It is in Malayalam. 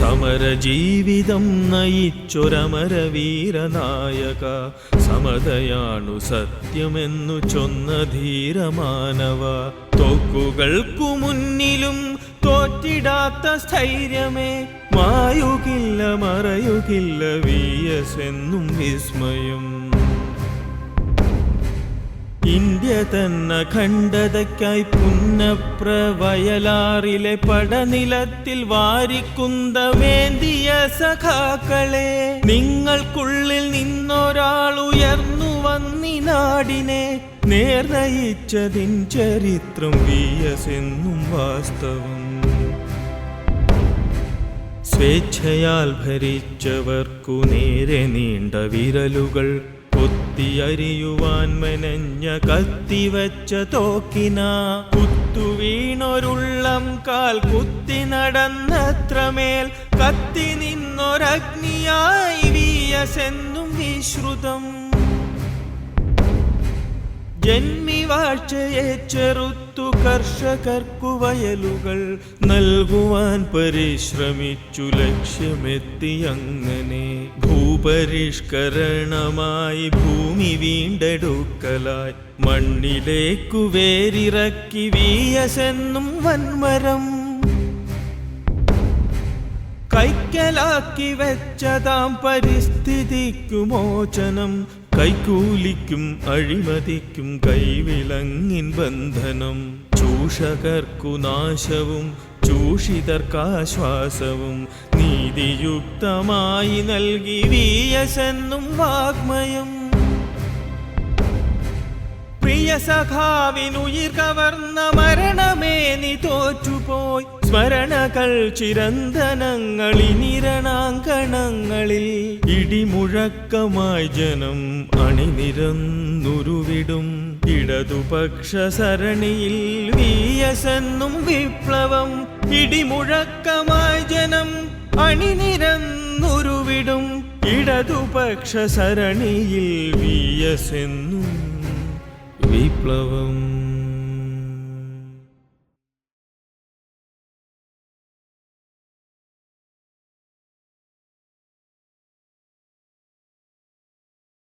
സമരജീവിതം നയിച്ചൊരമരവീരനായക, സമതയാണു സത്യമെന്നു ചൊന്ന ധീരമാനവ. തോക്കുകൾക്കു മുന്നിലും തോറ്റിടാത്ത സ്ഥൈര്യമേ, മായുകില്ല മറയുകില്ല VS എന്നും വിസ്മയം. ഇന്ത്യ തന്ന ഖണ്ഡതയ്ക്കായി പുന്നപ്ര വയലാറിലെ പടനിലത്തിൽ വാരിക്കുന്തമേന്തിയ സഖാക്കളെ, നിങ്ങൾക്കുള്ളിൽ നിന്നൊരാൾ ഉയർന്നു വന്നി നാടിനെ നേർനയിച്ചതിൻ ചരിത്രം VS എന്നും വാസ്തവം. സ്വേച്ഛയാൽ ഭരിച്ചവർക്കു നേരെ നീണ്ട വിരലുകൾ, കൊത്തിയരിയുവാൻ മെനഞ്ഞ കത്തിവച്ച തോക്കിന കുത്തുവീണൊരുള്ളം കാൽ കുത്തി നടന്നത്രമേൽ കത്തി നിന്നൊരഗ്നിയായി VS എന്നും വിശ്രുതം. ജന്മിവാഴ്ചയെ ചെറുത്തു കർഷകർക്കു വയലുകൾ നൽകുവാൻ പരിശ്രമിച്ചു ലക്ഷ്യമെത്തിയങ്ങനെ. ഭൂപരിഷ്കരണമായി ഭൂമി വീണ്ടെടുക്കലായി മണ്ണിലേക്കു വേരിറക്കി VS എന്നും വൻമരം. കൈക്കലാക്കി വെച്ചതാം പരിസ്ഥിതിക്കു മോചനം, കൈക്കൂലിക്കും അഴിമതിക്കും കൈവിലങ്ങിൻ ബന്ധനം. ചൂഷകർക്കു നാശവും ചൂഷിതർക്കാശ്വാസവും നീതിയുക്തമായി നൽകി VS എന്നും വാഗ്മയം. പ്രിയ സഖാവിനുയിർ കവർന്ന മരണമേ നീ തോറ്റുപോയി, സ്മരണകൾ ചിരന്തനങ്ങൾ ഇനിരണാങ്കണങ്ങളിൽ. ഇടിമുഴക്കമായി ജനം അണിനിരന്നുരുവിടും ഇടതുപക്ഷ സരണിയിൽ VS എന്നും വിപ്ലവം. ഇടിമുഴക്കമായി ജനം അണിനിരന്നുരുവിടും ഇടതുപക്ഷ സരണിയിൽ VS എന്നും വിപ്ലവം.